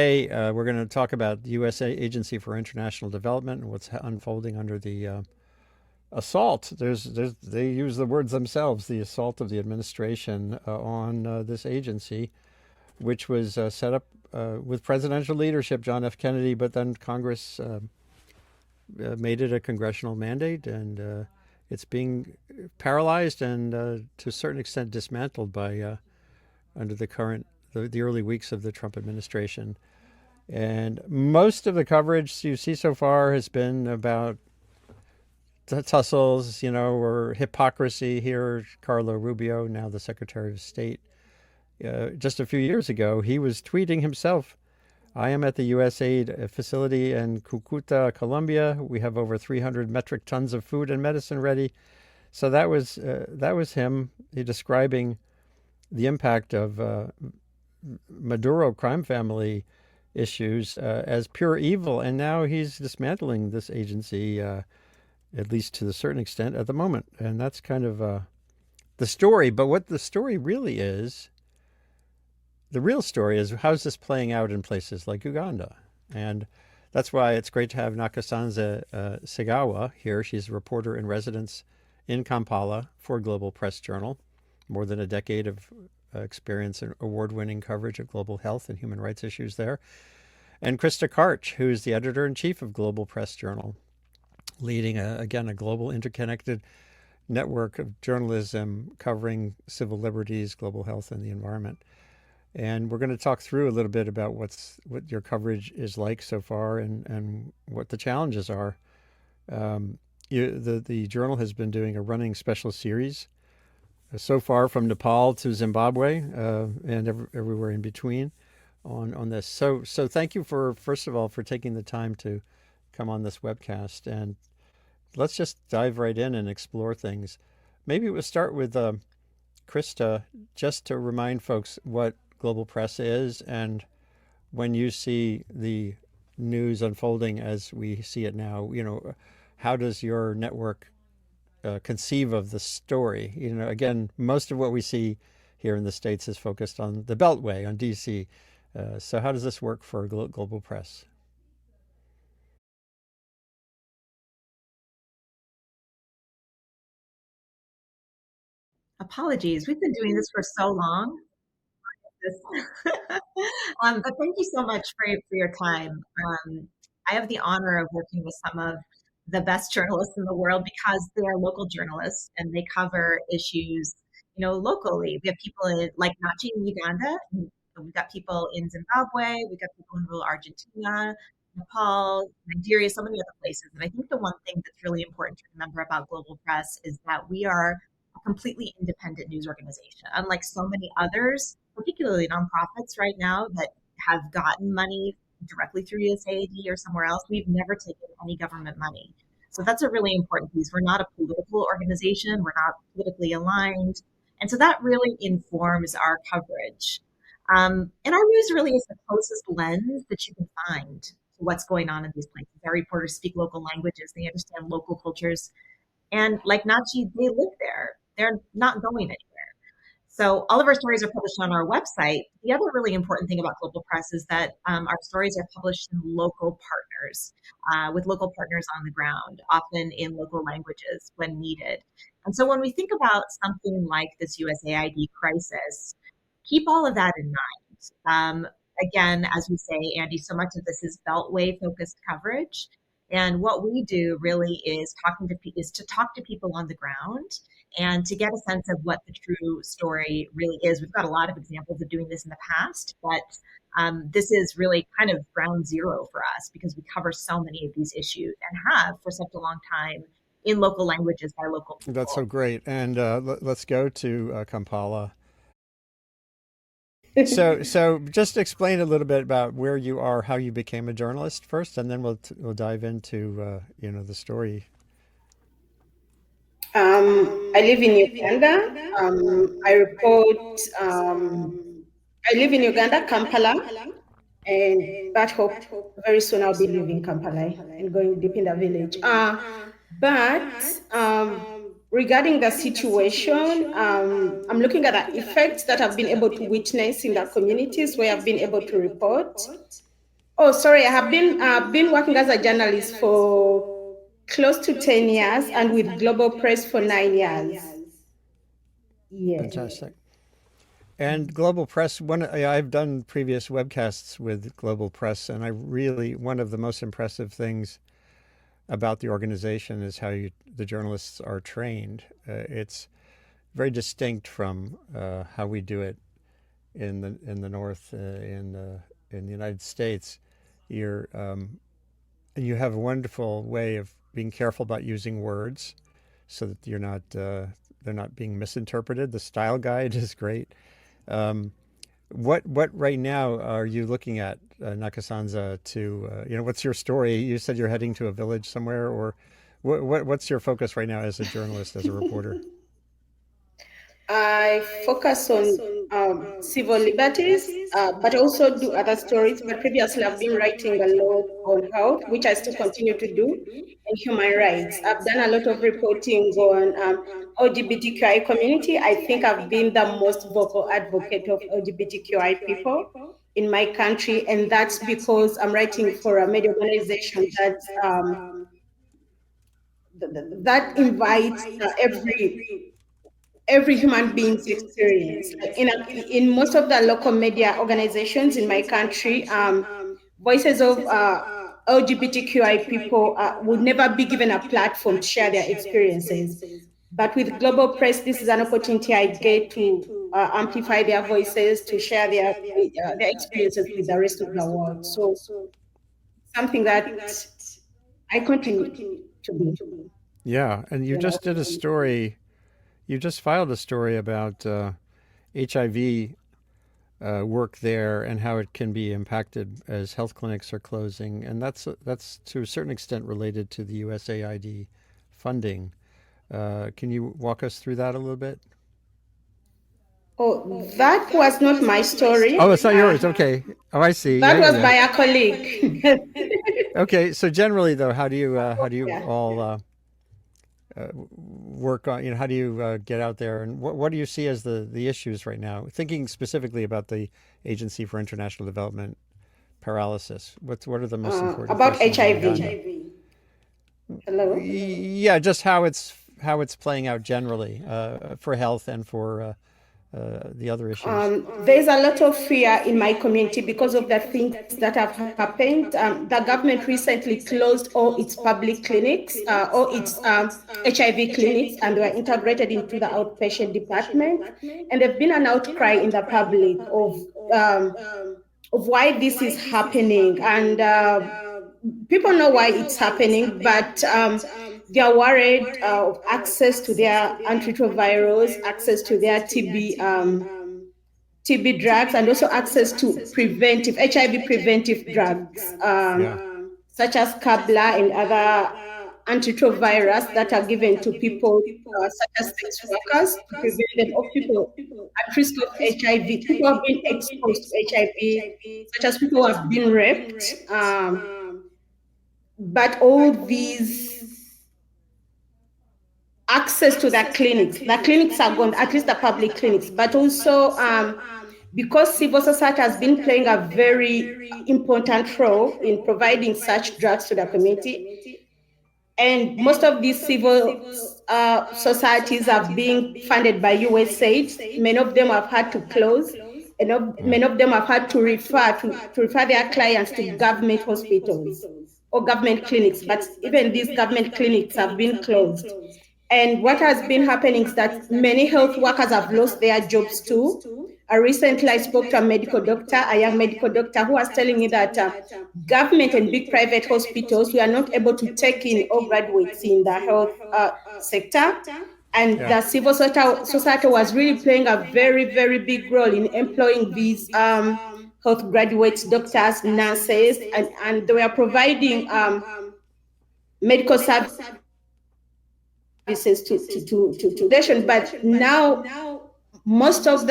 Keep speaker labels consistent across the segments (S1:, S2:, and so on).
S1: Hey, we're going to talk about the U.S. Agency for International Development and what's unfolding under the assault. They use the words themselves, the assault of the administration on this agency, which was set up with presidential leadership, John F. Kennedy, but then Congress made it a congressional mandate, and it's being paralyzed and to a certain extent dismantled by under the early weeks of the Trump administration. And most of the coverage you see so far has been about tussles, or hypocrisy here. Carlo Rubio, now the Secretary of State, just a few years ago, he was tweeting himself, I am at the USAID facility in Cucuta, Colombia. We have over 300 metric tons of food and medicine ready. So that was him describing the impact of Maduro crime family issues as pure evil, and now he's dismantling this agency, at least to a certain extent at the moment. And that's kind of the story. But what the story really is, the real story is, how's this playing out in places like Uganda? And that's why it's great to have Nakasanze Segawa here. She's a reporter in residence in Kampala for Global Press Journal, more than a decade of experience and award-winning coverage of global health and human rights issues there. And Krista Karch, who's the editor-in-chief of Global Press Journal, leading, a global interconnected network of journalism covering civil liberties, global health, and the environment. And we're going to talk through a little bit about what your coverage is like so far and what the challenges are. The journal has been doing a running special series so far from Nepal to Zimbabwe and everywhere in between on this. So thank you first of all for taking the time to come on this webcast, and let's just dive right in and explore things. Maybe we'll start with Krista, just to remind folks what Global Press is, and when you see the news unfolding as we see it now, how does your network conceive of the story? Again, most of what we see here in the States is focused on the Beltway, on DC. So how does this work for Global Press?
S2: Apologies. We've been doing this for so long. But thank you so much for your time. I have the honor of working with some of the best journalists in the world because they are local journalists and they cover issues, locally. We have people like Nachi in Uganda. And we've got people in Zimbabwe. We've got people in rural Argentina, Nepal, Nigeria, so many other places. And I think the one thing that's really important to remember about Global Press is that we are a completely independent news organization. Unlike so many others, particularly nonprofits right now that have gotten money directly through USAID or somewhere else, we've never taken any government money. So that's a really important piece. We're not a political organization. We're not politically aligned. And so that really informs our coverage. And our news really is the closest lens that you can find to what's going on in these places. Our reporters speak local languages. They understand local cultures. And like Nachi, they live there. They're not going anywhere. So all of our stories are published on our website. The other really important thing about Global Press is that our stories are published in local partners, with local partners on the ground, often in local languages when needed. And so when we think about something like this USAID crisis, keep all of that in mind. Again, as we say, Andy, so much of this is Beltway focused coverage. And what we do really is to talk to people on the ground and to get a sense of what the true story really is. We've got a lot of examples of doing this in the past, but this is really kind of ground zero for us because we cover so many of these issues and have for such a long time in local languages by local people.
S1: That's so great. And let's go to Kampala. So just explain a little bit about where you are, how you became a journalist first, and then we'll dive into the story.
S3: I live in Uganda. I report. I live in Uganda, Kampala, and but hope very soon I'll be leaving Kampala and going deep in the village. But regarding the situation, I'm looking at the effects that I've been able to witness in the communities where I've been able to report. Oh, sorry, I have been working as a journalist for close to 10 years and with Global Press for 9 years. Yes.
S1: Fantastic. And Global Press, I've done previous webcasts with Global Press, and one of the most impressive things about the organization is how the journalists are trained. It's very distinct from how we do it in the North, in the United States. You have a wonderful way of being careful about using words, so that they're not being misinterpreted. The style guide is great. Um, what right now are you looking at, Nakasanza? What's your story? You said you're heading to a village somewhere, or what's your focus right now as a journalist, as a reporter?
S3: I focus on civil liberties, but also do other stories. But previously, I've been writing a lot on health, which I still continue to do, and human rights. I've done a lot of reporting on LGBTQI community. I think I've been the most vocal advocate of LGBTQI people in my country, and that's because I'm writing for a media organization that invites every human being's experience. Like in most of the local media organizations in my country, voices of LGBTQI people would never be given a platform to share their experiences. But with Global Press, this is an opportunity I get to amplify their voices, to share their experiences with the rest of the world. So something that I continue to do.
S1: Yeah, and you just did a story. You just filed a story about HIV work there and how it can be impacted as health clinics are closing, and that's to a certain extent related to the USAID funding. Can you walk us through that a little bit?
S3: Oh, that was not my story.
S1: Oh, it's not yours. Okay. Oh, I see.
S3: That was
S1: yeah.
S3: by a colleague.
S1: Okay. So generally, though, how do you
S3: Yeah.
S1: all work on? How do you get out there, and what do you see as the issues right now? Thinking specifically about the Agency for International Development paralysis. What are the most important
S3: About
S1: questions in
S3: HIV.
S1: Uganda?
S3: Hello.
S1: Yeah, just how it's playing out generally for health and for the other issues.
S3: There's a lot of fear in my community because of the things that have happened. The government recently closed all its public clinics, all its HIV clinics, and they were integrated into the outpatient department. And there's been an outcry in the public of why this is happening. And people know why it's happening, but they are worried of access to their antiretrovirals, access to their TB drugs, and also access to preventive HIV preventive drugs, such as Kabla and other antiretrovirus that are given to people such as sex workers to prevent them, or people at risk of HIV. People have been exposed to HIV, such as people who have been raped. But all these access to the clinics are gone, at least the public clinics, but also because civil society has been playing a very important role in providing such drugs to the community. And most of these civil societies are being funded by USAID. Many of them have had to close, and many of them have had to refer their clients to government hospitals or government clinics. But even these government clinics have been closed. And what has been happening is that many health workers have lost their jobs too. Recently, I spoke to a young medical doctor, who was telling me that government and big private hospitals, we are not able to take in all graduates in the health sector. And the civil society was really playing a very, very big role in employing these health graduates, doctors, nurses, and they were providing medical services to patients. But now most of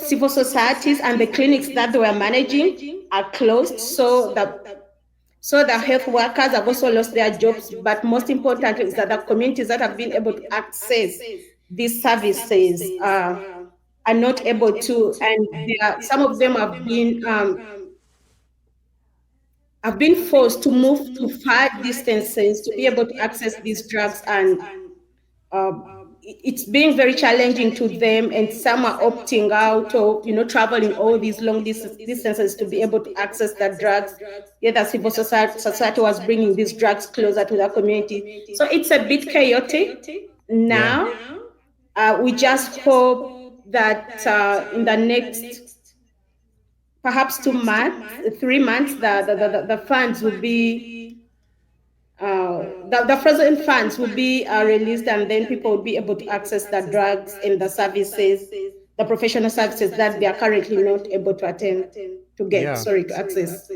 S3: civil societies and the clinics that they were managing are closed. So the health workers have also lost their jobs. But most importantly is that the communities that have been able to access these services are not able to, and some of them have been have been forced to move to far distances to be able to access these drugs, and uh, it's being very challenging to them, and some are opting out or traveling all these long distances to be able to access the drugs. Yet the civil society was bringing these drugs closer to the community, so it's a bit chaotic
S1: Yeah.
S3: now. We just hope that in the next perhaps 2 months, 3 months, the funds will be the frozen funds will be released, and then people will be able to access the drugs and the services, the professional services that they are currently not able to attend to get,
S1: Yeah.
S3: sorry, to access.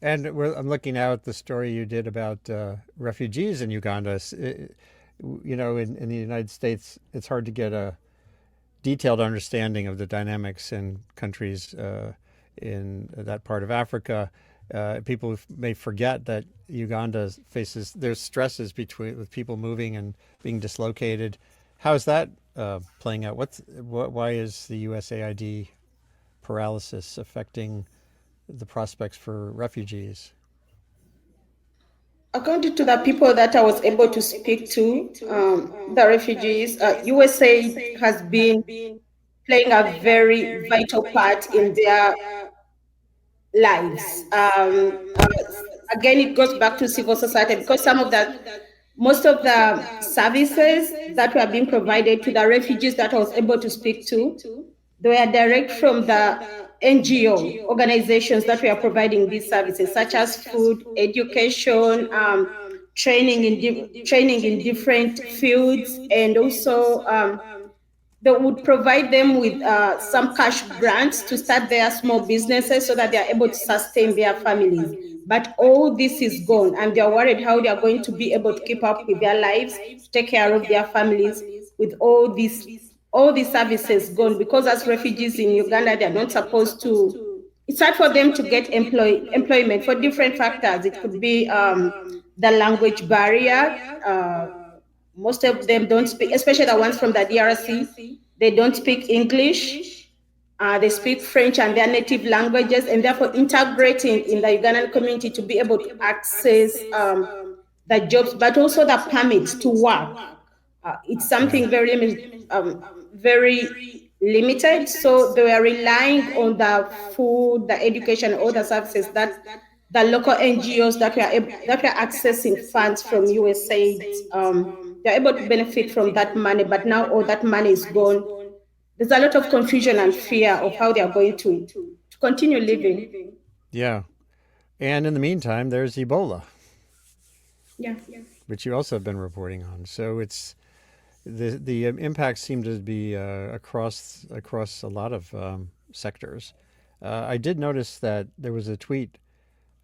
S1: And I'm looking now at the story you did about refugees in Uganda. In the United States, it's hard to get a detailed understanding of the dynamics in countries in that part of Africa. People may forget that Uganda faces there's stresses between with people moving and being dislocated. How is that playing out? Why is the USAID paralysis affecting the prospects for refugees?
S3: According to the people that I was able to speak to, the refugees, USA has been playing a very vital part in their lives. Again, it goes back to civil society, because most of the services that were being provided to the refugees that I was able to speak to, they were direct from the NGO organizations that were providing these services, such as food, education, training in different fields, and also they would provide them with some cash grants to start their small businesses so that they are able to sustain their families. But all this is gone, and they are worried how they are going to be able to keep up with their lives, to take care of their families with all these services gone. Because as refugees in Uganda, they are not supposed to. It's hard for them to get employment for different factors. It could be the language barrier. Most of them don't speak, especially the ones from the DRC. They don't speak English. They speak French and their native languages, and therefore integrating in the Ugandan community to be able to access the jobs, but also the permits to work. It's
S1: Yeah.
S3: something very limited. So they were relying on the food, the education, all the services that the local NGOs that were accessing funds from USAID. They're able to benefit from that money, but now all that money is gone. There's a lot of confusion and fear of how they are going to continue living.
S1: Yeah. And in the meantime, there's Ebola,
S3: Yeah.
S1: which you also have been reporting on. So it's the impacts seem to be across a lot of sectors. I did notice that there was a tweet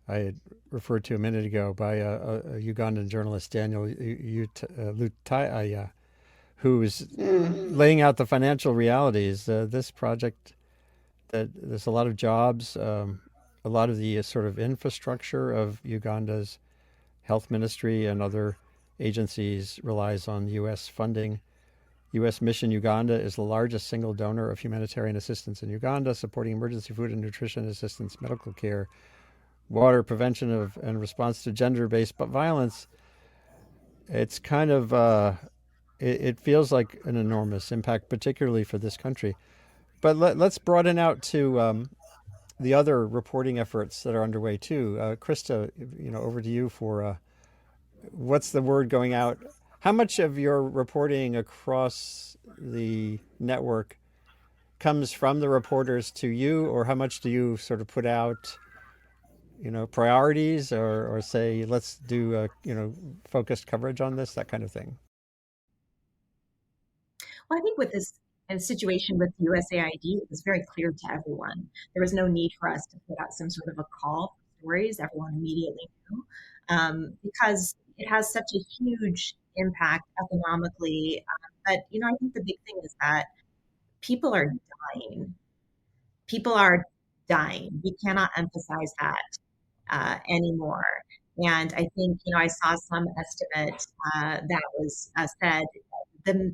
S1: I had referred to a minute ago by a Ugandan journalist, Daniel Lutaya, who was laying out the financial realities. This project, that there's a lot of jobs, a lot of the sort of infrastructure of Uganda's health ministry and other agencies relies on U.S. funding. U.S. Mission Uganda is the largest single donor of humanitarian assistance in Uganda, supporting emergency food and nutrition assistance, medical care, water, prevention of and response to gender-based violence. It's kind of it feels like an enormous impact, particularly for this country. But let's broaden out to the other reporting efforts that are underway too. Krista, over to you for what's the word going out? How much of your reporting across the network comes from the reporters to you, or how much do you sort of put out, priorities, or say, let's do, focused coverage on this, that kind of thing?
S2: Well, I think with this situation with USAID, it was very clear to everyone. There was no need for us to put out some sort of a call for stories. Everyone immediately knew, because it has such a huge impact economically. But I think the big thing is that people are dying. People are dying. We cannot emphasize that anymore. And I think, I saw some estimate that was said the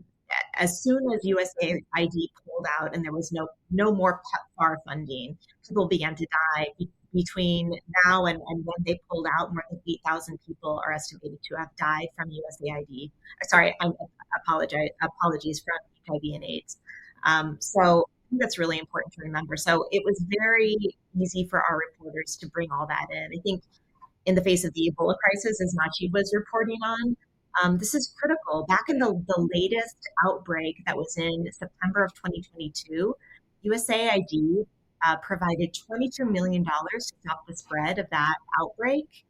S2: as soon as USAID pulled out and there was no more PEPFAR funding, people began to die between now and when they pulled out, more than 8,000 people are estimated to have died from USAID. Sorry, I apologies from HIV and AIDS. So I think that's really important to remember. So it was very easy for our reporters to bring all that in. I think in the face of the Ebola crisis, as Nachi was reporting on, this is critical. Back in the latest outbreak that was in September of 2022, USAID provided $22 million to stop the spread of that outbreak.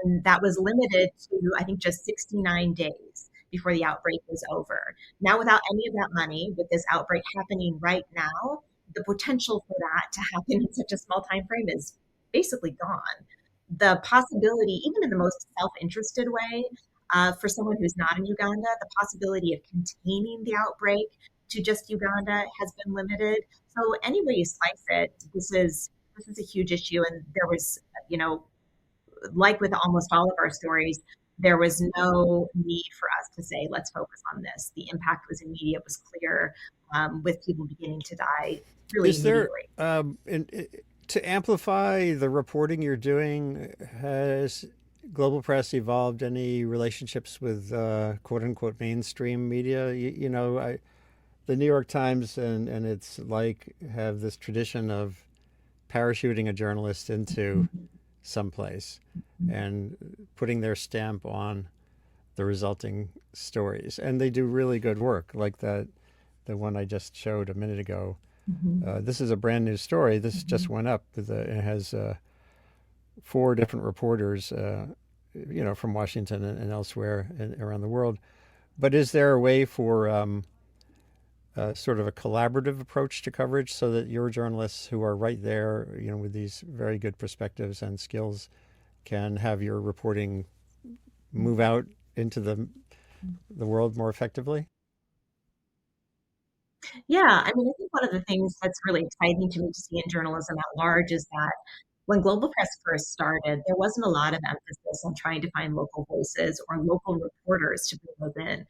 S2: And that was limited to, I think, just 69 days before the outbreak was over. Now, without any of that money, with this outbreak happening right now, the potential for that to happen in such a small time frame is basically gone. The possibility, even in the most self-interested way, for someone who's not in Uganda, the possibility of containing the outbreak to just Uganda has been limited. So any way you slice it, this is a huge issue. And there was, like with almost all of our stories, there was no need for us to say, let's focus on this. The impact was immediate, was clear, with people beginning to die really
S1: Is there,
S2: immediately.
S1: to amplify the reporting you're doing, has global press evolved any relationships with quote unquote mainstream media? The New York Times and its like have this tradition of parachuting a journalist into someplace and putting their stamp on the resulting stories. And they do really good work, like the one I just showed a minute ago. This is a brand new story. This just went up. It has 4 different reporters, from Washington and elsewhere and around the world. But is there a way for sort of a collaborative approach to coverage so that your journalists who are right there, with these very good perspectives and skills, can have your reporting move out into the world more effectively?
S2: Yeah, I mean, I think one of the things that's really exciting to me to see in journalism at large is that when global press first started, there wasn't a lot of emphasis on trying to find local voices or local reporters to bring those in,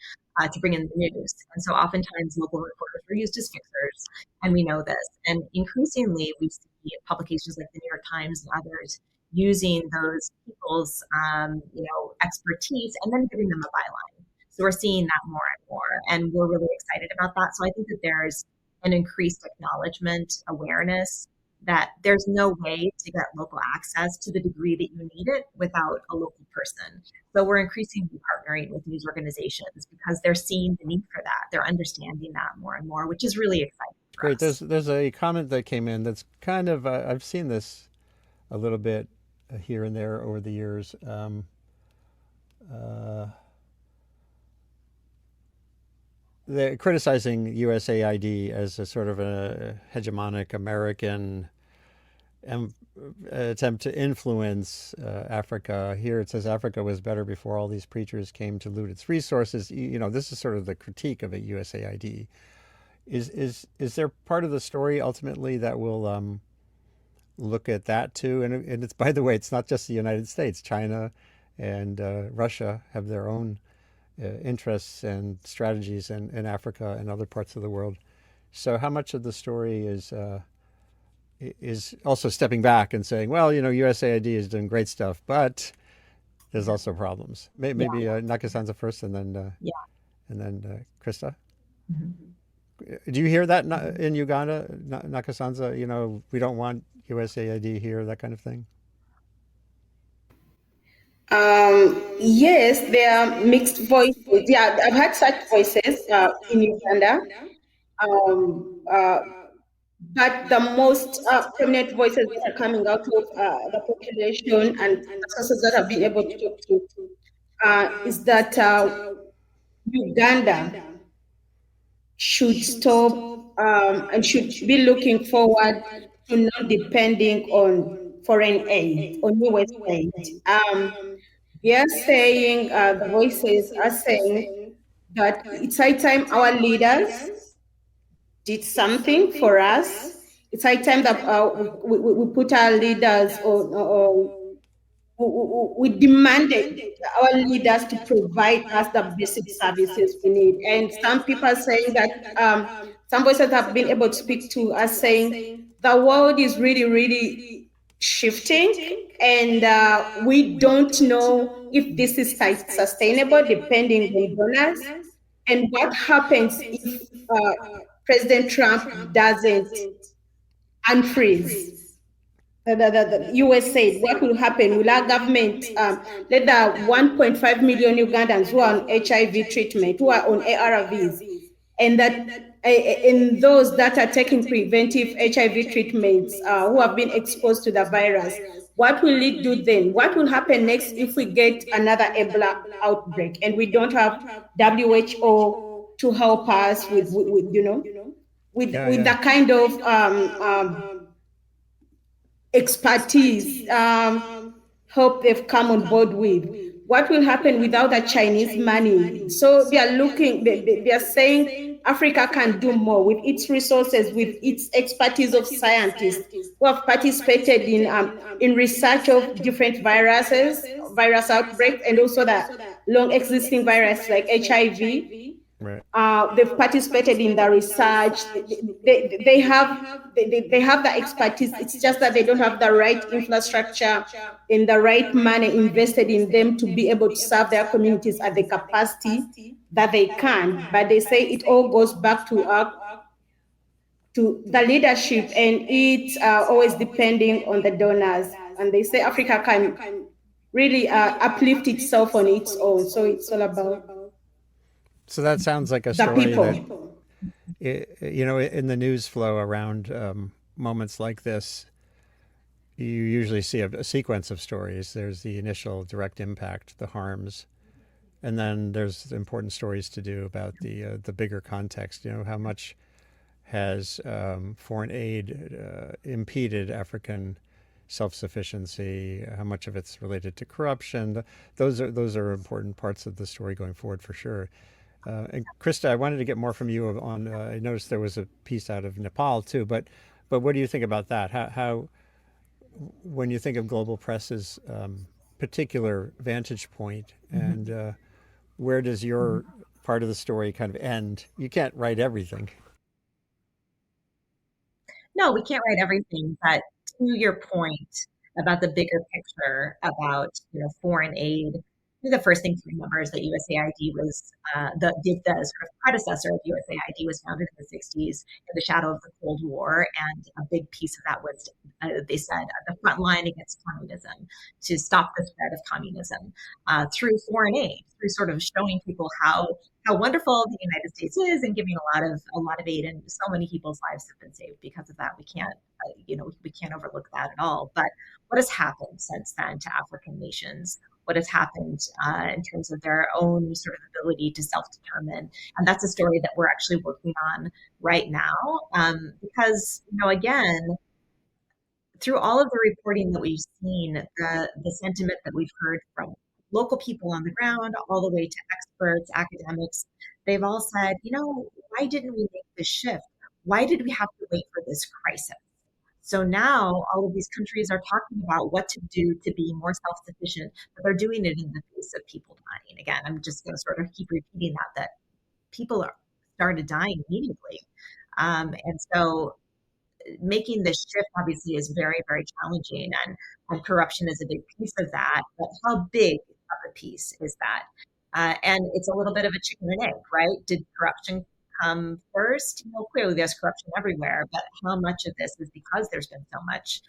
S2: to bring in the news. And so oftentimes local reporters were used as fixers, and we know this. And increasingly, we see publications like the New York Times and others using those people's, expertise and then giving them a byline. So we're seeing that more and more, and we're really excited about that. So I think that there's an increased acknowledgement, awareness that there's no way to get local access to the degree that you need it without a local person. So we're increasingly partnering with news organizations because they're seeing the need for that. They're understanding that more and more, which is really exciting for
S1: Great.
S2: us.
S1: There's a comment that came in that's kind of I've seen this a little bit here and there over the years. Uh, they're criticizing USAID as a sort of a hegemonic American attempt to influence Africa. Here it says Africa was better before all these preachers came to loot its resources. This is sort of the critique of a USAID. Is there part of the story ultimately that will look at that too? And it's, by the way, it's not just the United States. China and Russia have their own interests and strategies in Africa and other parts of the world. So how much of the story is also stepping back and saying, well, USAID is doing great stuff, but there's also problems. Maybe
S2: Yeah.
S1: Nakasanza first, and then
S2: Yeah.
S1: Krista.
S2: Mhm.
S1: Do you hear that in Uganda, Nakasanza? We don't want USAID here, that kind of thing.
S3: Yes, there are mixed voices. Yeah, I've had such voices in Uganda. Um, uh, but the most prominent voices that are coming out of the population and the sources that have been able to talk to is that Uganda should stop and should be looking forward to not depending on foreign aid, on US aid. They are saying, the voices are saying that it's high time our leaders did something for us. It's high time that we put our leaders on, we demanded our leaders to provide us the basic services we need. And some people are saying that some voices have been able to speak to us saying the world is really, really shifting, and we don't know if this is sustainable depending on donors. And what happens if President Trump doesn't unfreeze the US said, what will happen? Will our government let the 1.5 million Ugandans who are on HIV treatment, who are on ARVs, and that in those that are taking preventive HIV treatments, who have been exposed to the virus, what will it do then? What will happen next if we get another Ebola outbreak and we don't have WHO to help us with
S1: Yeah,
S3: with
S1: yeah.
S3: the kind of expertise, help they've come on board with. What will happen without the Chinese money? So they are looking, they are saying Africa can do more with its resources, with its expertise of scientists who have participated in research of different viruses, virus outbreaks, and also the long existing virus like HIV.
S1: Right.
S3: They've participated in the research. They have they have the expertise. It's just that they don't have the right infrastructure and the right money invested in them to be able to serve their communities at the capacity that they can. But they say it all goes back to the leadership, and it's always depending on the donors. And they say Africa can really uplift itself on its own. So it's all about
S1: So that sounds like a
S3: the
S1: story that,
S3: people.
S1: in the news flow around moments like this, you usually see a sequence of stories. There's the initial direct impact, the harms, and then there's important stories to do about the bigger context. How much has foreign aid impeded African self-sufficiency? How much of it's related to corruption? Those are important parts of the story going forward for sure. And Krista, I wanted to get more from you on. I noticed there was a piece out of Nepal too, but what do you think about that? How when you think of global press's particular vantage point, and where does your part of the story kind of end? You can't write everything.
S2: No, we can't write everything, but to your point about the bigger picture about foreign aid, I think the first thing to remember is that USAID was the sort of predecessor of USAID was founded in the 60s in the shadow of the Cold War, and a big piece of that was they said the front line against communism, to stop the spread of communism through foreign aid, through sort of showing people how wonderful the United States is, and giving a lot of aid, and so many people's lives have been saved because of that. We can't overlook that at all. But what has happened since then to African nations? What has happened in terms of their own sort of ability to self-determine? And that's a story that we're actually working on right now, because again, through all of the reporting that we've seen, the sentiment that we've heard from local people on the ground, all the way to experts, academics, they've all said, why didn't we make this shift? Why did we have to wait for this crisis? So now all of these countries are talking about what to do to be more self-sufficient, but they're doing it in the face of people dying. Again, I'm just going to sort of keep repeating that people started dying immediately. And so making this shift obviously is very, very challenging, and corruption is a big piece of that. But how big of a piece is that? And it's a little bit of a chicken and egg, right? Did corruption come first? Clearly there's corruption everywhere, but how much of this is because there's been so much,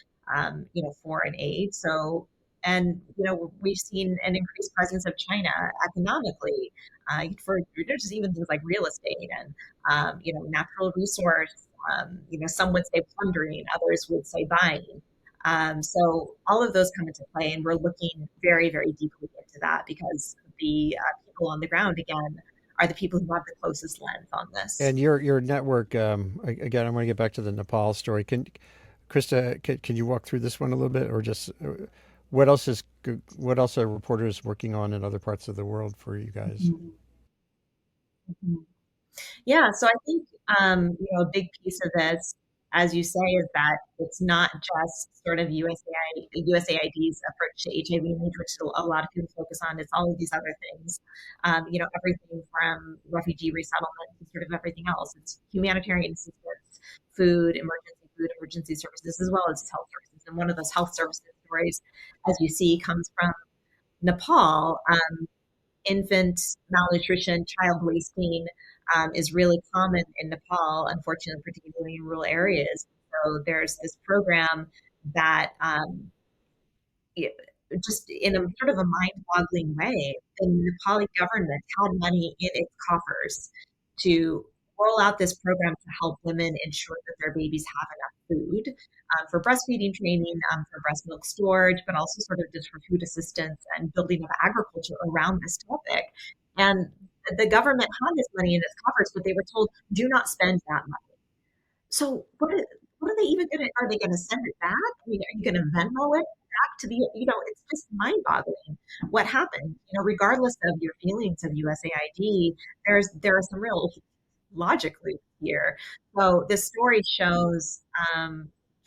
S2: foreign aid? So, and we've seen an increased presence of China economically for just even things like real estate and natural resource. Some would say plundering, others would say buying. So all of those come into play, and we're looking very, very deeply into that because the people on the ground, again, are the people who have the closest lens on this.
S1: And your network, again, I want to get back to the Nepal story. Krista, can you walk through this one a little bit, or just what else are reporters working on in other parts of the world for you guys?
S2: Mhm. Yeah, so I think a big piece of this, as you say, is that it's not just sort of USAID's approach to HIV and AIDS, which a lot of people focus on. It's all of these other things, everything from refugee resettlement to sort of everything else. It's humanitarian assistance, food, emergency services, as well as health services And one of those health services stories, as you see, comes from Nepal. Infant malnutrition, child wasting is really common in Nepal, unfortunately, particularly in rural areas. So there's this program that just in a sort of a mind-boggling way, the Nepali government had money in its coffers to roll out this program to help women ensure that their babies have enough food for breastfeeding training, for breast milk storage, but also sort of just for food assistance and building of agriculture around this topic. And the government had this money in its coffers, but they were told, do not spend that money. So what are they even going to, are they going to send it back? I mean, are you going to Venmo it back to the, it's just mind boggling what happened, regardless of your feelings of USAID, there are some real logic loops here. So this story shows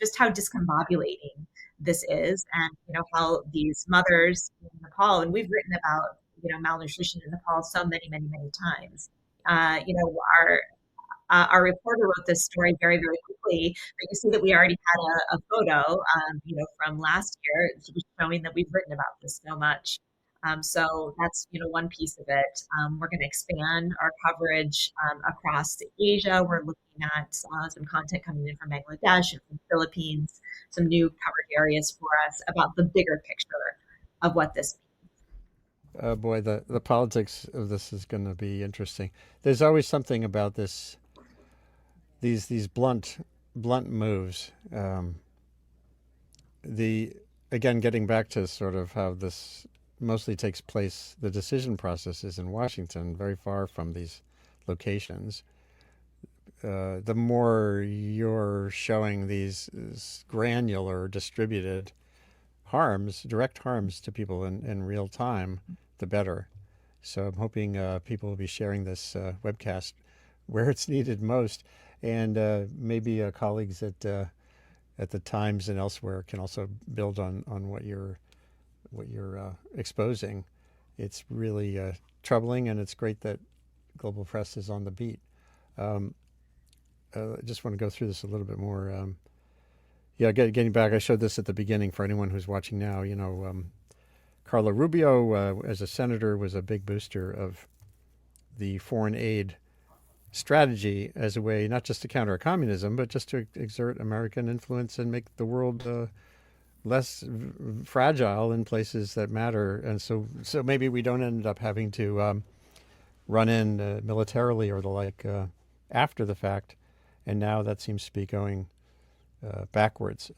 S2: just how discombobulating this is and, how these mothers in Nepal, and we've written about, malnutrition in Nepal so many, many, many times. Our reporter wrote this story very, very quickly, but you see that we already had a photo, from last year showing that we've written about this so much. So that's, one piece of it. We're going to expand our coverage across Asia. We're looking at some content coming in from Bangladesh and from the Philippines, some new coverage areas for us about the bigger picture of what this means.
S1: Oh boy, the politics of this is going to be interesting. There's always something about these blunt moves. The Again, getting back to sort of how this mostly takes place, the decision process is in Washington, very far from these locations. The more you're showing these granular, distributed harms, direct harms to people in real time, the better. So I'm hoping people will be sharing this webcast where it's needed most, and maybe colleagues at the Times and elsewhere can also build on what you're exposing. It's really troubling, and it's great that Global Press is on the beat. Um, I just want to go through this a little bit more. Yeah, getting back, I showed this at the beginning for anyone who's watching now. Carlo Rubio, as a senator, was a big booster of the foreign aid strategy as a way not just to counter communism, but just to exert American influence and make the world less fragile in places that matter. And so maybe we don't end up having to run in militarily or the like after the fact. And now that seems to be going backwards.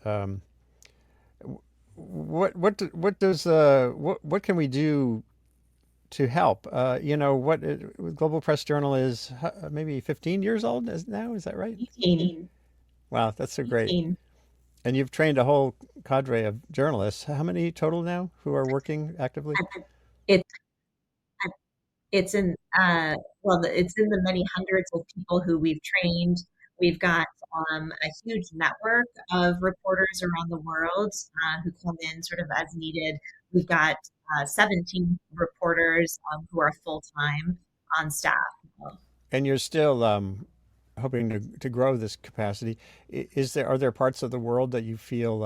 S1: What can we do to help? What Global Press Journal is maybe 15 years old now. Is that right?
S2: 18.
S1: Wow, that's so great.
S2: 18.
S1: And you've trained a whole cadre of journalists. How many total now who are working actively?
S2: It's it's in it's in the many hundreds of people who we've trained. We've got a huge network of reporters around the world who come in sort of as needed. We've got 17 reporters who are full time on staff.
S1: And you're still hoping to grow this capacity. Are there parts of the world that you feel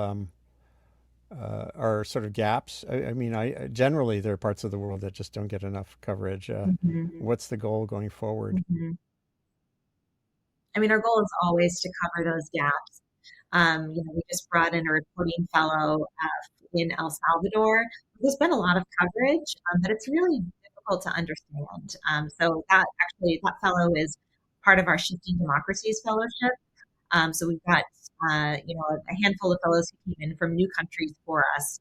S1: are sort of gaps? I mean, generally there are parts of the world that just don't get enough coverage.
S2: Mhm.
S1: What's the goal going forward?
S2: Mhm. I mean, our goal is always to cover those gaps. We just brought in a reporting fellow in El Salvador. There's been a lot of coverage, but it's really difficult to understand. So that fellow is part of our Shifting Democracies Fellowship. So we've got a handful of fellows who came in from new countries for us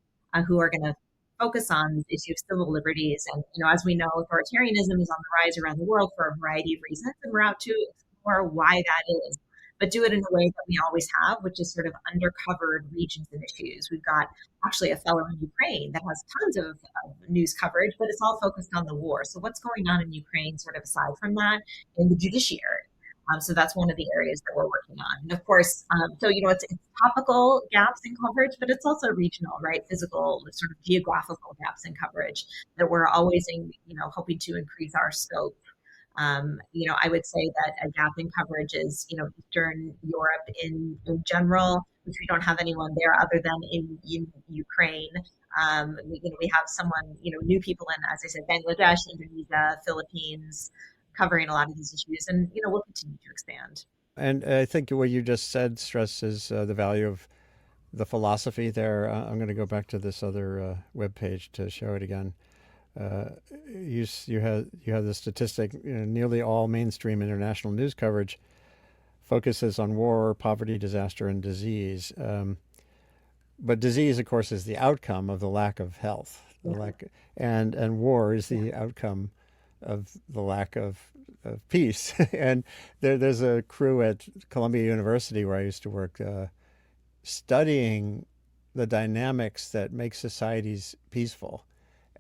S2: who are going to focus on the issue of civil liberties. And as we know, authoritarianism is on the rise around the world for a variety of reasons, and we're out to explore why that is. But do it in a way that we always have, which is sort of undercovered regions and issues. We've got actually a fellow in Ukraine that has tons of news coverage, but it's all focused on the war. So what's going on in Ukraine, sort of aside from that, in the judiciary? So that's one of the areas that we're working on. And of course, it's topical gaps in coverage, but it's also regional, right? Physical, sort of geographical gaps in coverage that we're always hoping to increase our scope I would say that a gap in coverage is, Eastern Europe in general, which we don't have anyone there other than in Ukraine. We have someone, new people in, as I said, Bangladesh, Indonesia, Philippines, covering a lot of these issues, and we'll continue to expand.
S1: And I think what you just said stresses the value of the philosophy there. I'm going to go back to this other web page to show it again. Uh, you had the statistic. Nearly all mainstream international news coverage focuses on war, poverty, disaster, and disease. But disease, of course, is the outcome of the lack of health. The
S2: Yeah.
S1: lack, and war is the outcome of the lack of peace. And there's a crew at Columbia University where I used to work, studying the dynamics that make societies peaceful.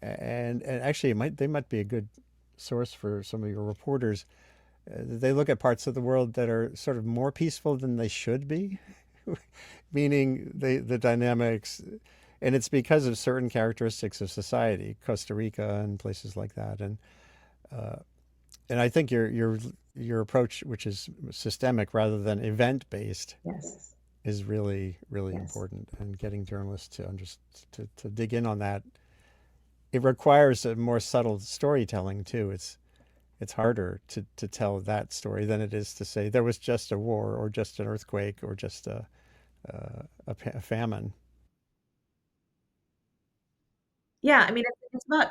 S1: And actually, they might be a good source for some of your reporters. They look at parts of the world that are sort of more peaceful than they should be, meaning the dynamics, and it's because of certain characteristics of society, Costa Rica and places like that. Uh, and I think your approach, which is systemic rather than event based,
S2: Yes.
S1: is really really
S2: Yes.
S1: important. And getting journalists to to dig in on that, it requires a more subtle storytelling too. It's harder to tell that story than it is to say there was just a war or just an earthquake or just a famine.
S2: Yeah, I mean, it's about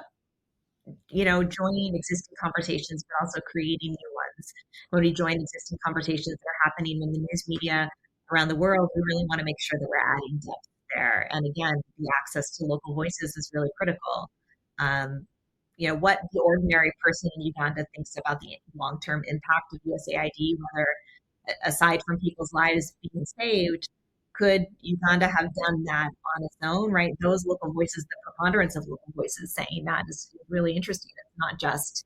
S2: joining existing conversations, but also creating new ones. When we join existing conversations that are happening in the news media around the world, we really want to make sure that we're adding depth there. And again, the access to local voices is really critical. Um, what the ordinary person in Uganda thinks about the long-term impact of USAID, whether aside from people's lives being saved, could Uganda have done that on its own, right? Those local voices, the preponderance of local voices saying that is really interesting. It's not just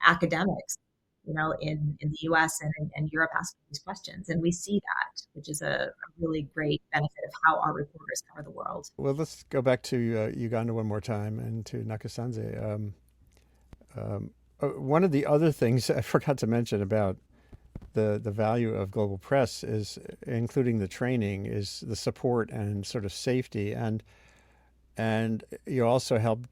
S2: academics, in the US and Europe asking these questions. And we see that, which is a really great benefit of how our reporters cover the world.
S1: Well, let's go back to Uganda one more time and to Nakasanze. Um, One of the other things I forgot to mention about the value of global press is, including the training, is the support and sort of safety, and you also help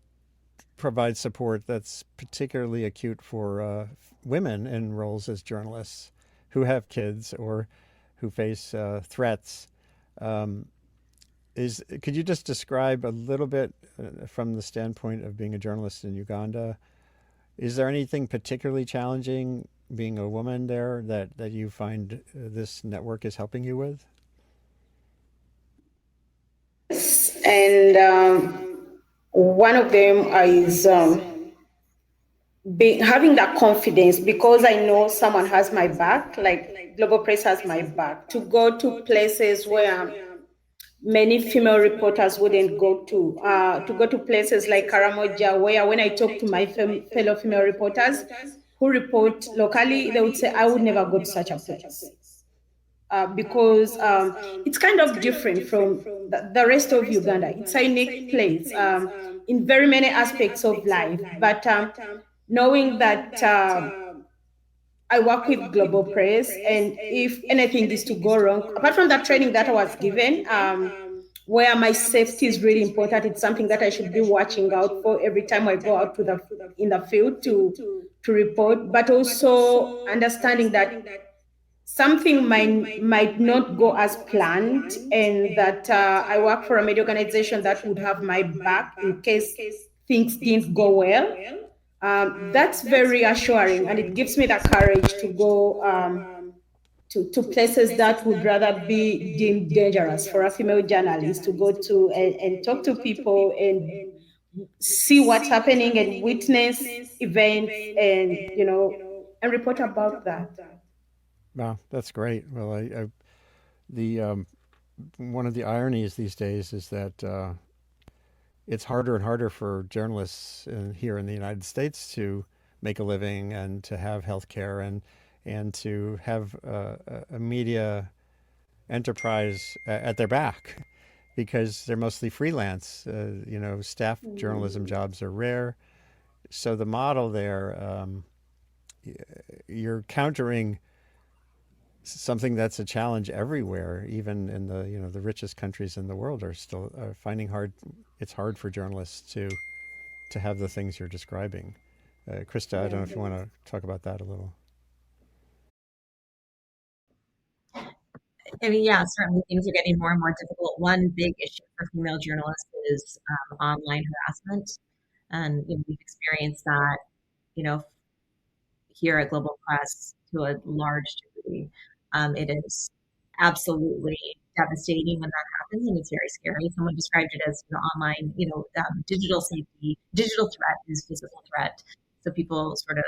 S1: provide support that's particularly acute for women in roles as journalists who have kids or who face threats. Um, is Could you just describe a little bit, from the standpoint of being a journalist in Uganda? Is there anything particularly challenging being a woman there that you find this network is helping you with?
S3: And one of them is having that confidence because I know someone has my back, like Global Press has my back, to go to places where many female reporters wouldn't go to go to places like Karamoja, where when I talk to my fellow female reporters who report locally, they would say, I would never go to such a place. Because it's kind of different from the rest of Uganda. It's a unique place in very many aspects of life. But knowing that I work with Global Press, and if anything is to go wrong, apart from that training that I was given, where my safety is really important, it's something that I should be watching out for every time I go out to the in the field to report. But also understanding that something might not go as planned, and that I work for a media organization that would have my back in case things didn't go well. That's very reassuring, and it gives me the courage to go to places that would rather be deemed dangerous for a female journalist to go to and talk to people and see what's happening and witness events and and report about that.
S1: Wow, that's great. Well, the one of the ironies these days is that it's harder and harder for journalists here in the United States to make a living and to have health care and to have a media enterprise at their back, because they're mostly freelance. Staff journalism jobs are rare. So the model there, you're countering something that's a challenge everywhere. Even in the the richest countries in the world are still finding hard. It's hard for journalists to have the things you're describing. Krista, I don't know if you want to talk about that a little.
S2: I mean, yeah, certainly things are getting more and more difficult. One big issue for female journalists is online harassment, and we've experienced that, you know, here at Global Press to a large degree. It is absolutely devastating when that happens, and it's very scary. Someone described it as online, digital safety, digital threat is physical threat. So people sort of,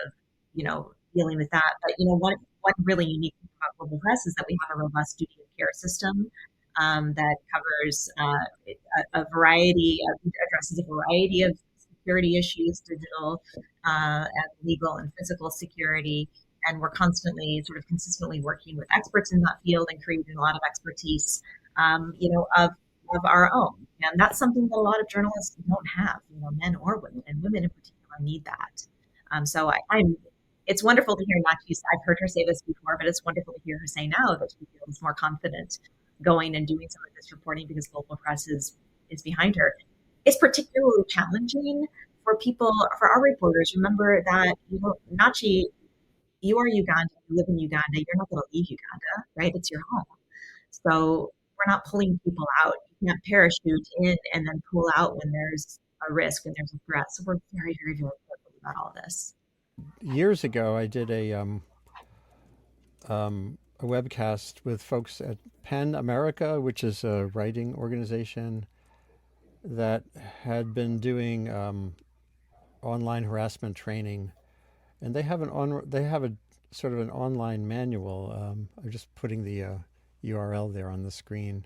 S2: dealing with that. But one really unique thing about Global Press is that we have a robust duty of care system that covers variety addresses a variety of security issues, digital, and legal and physical security. And we're constantly, sort of consistently working with experts in that field and creating a lot of expertise, of our own. And that's something that a lot of journalists don't have, men or women, and women in particular need that. So it's wonderful to hear Nachi's, I've heard her say this before, but it's wonderful to hear her say now that she feels more confident going and doing some of this reporting because Global Press is behind her. It's particularly challenging for our reporters. Remember that, Nachi, you are Uganda, you live in Uganda, you're not going to leave Uganda, right? It's your home. So we're not pulling people out. You can't parachute in and then pull out when there's a risk and there's a threat. So we're very, very, very careful about all this.
S1: Years ago, I did a webcast with folks at Pen America, which is a writing organization that had been doing online harassment training, and they have a sort of an online manual. I'm just putting the URL there on the screen.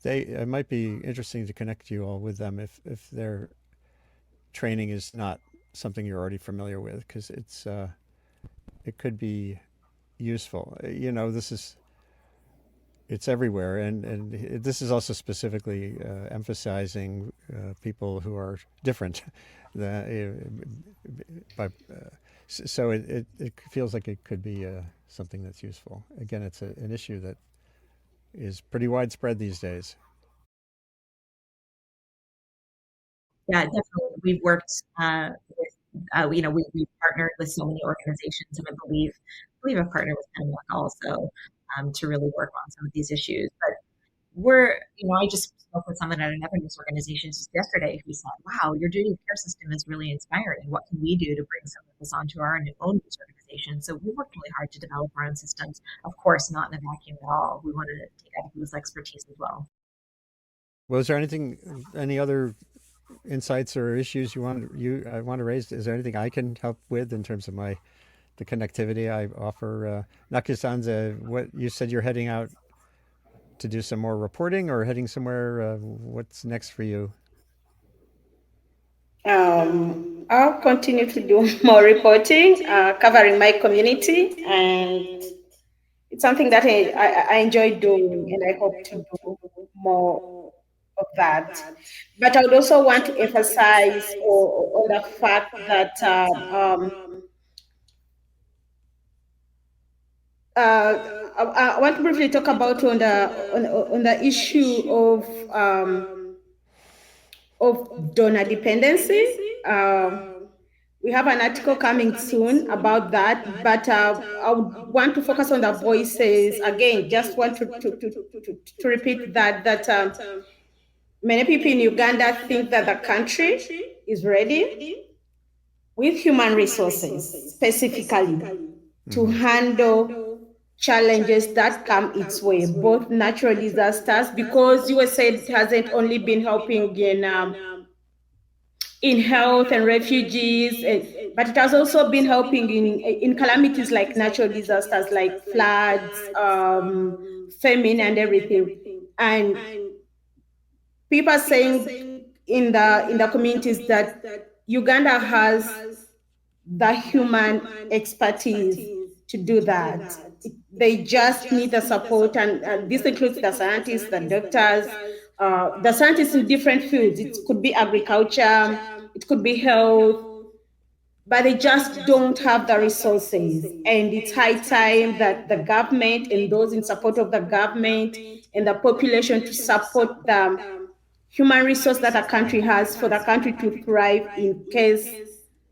S1: It might be interesting to connect you all with them if their training is not something you're already familiar with, because it could be useful. It's everywhere, and this is also specifically emphasizing people who are different. So it feels like it could be something that's useful. Again, it's an issue that is pretty widespread these days.
S2: Yeah, definitely. We've worked we've partnered with so many organizations, and I believe I've partnered with Tangle also, to really work on some of these issues. But I just spoke with someone at another news organization just yesterday who said, wow, your duty of care system is really inspiring. What can we do to bring some of this onto our own news organization? So we worked really hard to develop our own systems. Of course, not in a vacuum at all. We wanted to take other people's expertise as well.
S1: Was there any other insights or issues I want to raise? Is there anything I can help with in terms of the connectivity I offer? Nakisanza, what you said, you're heading out to do some more reporting or heading somewhere? What's next for you?
S3: I'll continue to do more reporting, covering my community, and it's something that I enjoy doing, and I hope to do more of that. But I would also want to emphasize on the fact that I want to briefly talk about on the issue of donor dependency. We have an article coming soon about that, but I would want to focus on the voices again. Just want to repeat that many people in Uganda think that the country is ready with human resources specifically to handle challenges that come its way, both natural disasters, because USAID hasn't only been helping in health and refugees, but it has also been helping in calamities like natural disasters, like floods, famine, and everything. And people are saying in the communities that Uganda has the human expertise to do that. They just need the support, and this includes the scientists, the doctors, the scientists in different fields. It could be agriculture, it could be health, but they just don't have the resources. And it's high time that the government and those in support of the government and the population to support the human resource that a country has for the country to thrive in case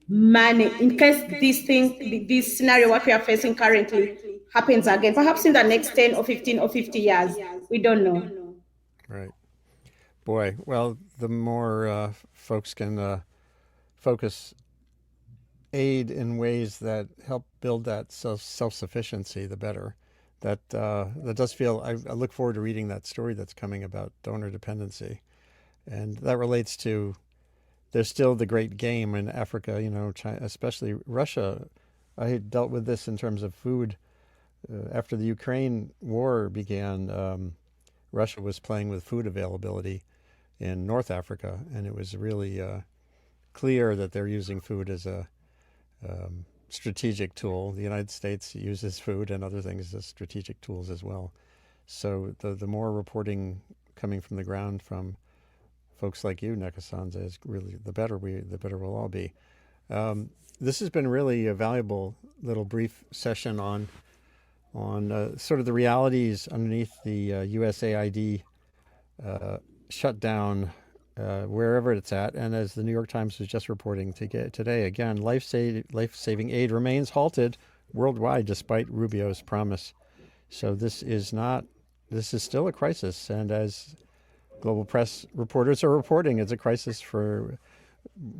S3: this scenario, what we are facing currently, happens again, perhaps in the next 10 or 15 or 50 years. We don't know.
S1: Right. Boy, well, the more folks can focus aid in ways that help build that self-sufficiency, the better. That does feel. I look forward to reading that story that's coming about donor dependency, and that relates to there's still the great game in Africa. China, especially Russia. I dealt with this in terms of food after the Ukraine war began. Russia was playing with food availability in North Africa, and it was really clear that they're using food as a strategic tool. The United States uses food and other things as strategic tools as well. So the more reporting coming from the ground from folks like you, Nekasanza, is really the better we'll all be. This has been really a valuable little brief session on sort of the realities underneath the USAID shutdown wherever it's at. And as the New York Times was just reporting today, again, life-saving aid remains halted worldwide despite Rubio's promise. So this is still a crisis. And as global press reporters are reporting, it's a crisis for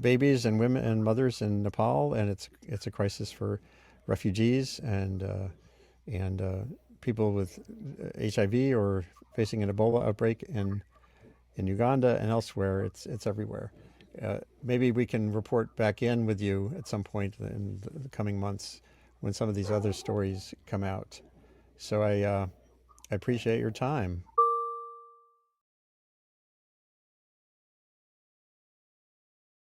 S1: babies and women and mothers in Nepal, and it's a crisis for refugees and people with HIV or facing an Ebola outbreak in Uganda and elsewhere. It's everywhere. Maybe we can report back in with you at some point in the coming months when some of these other stories come out. So I appreciate your time.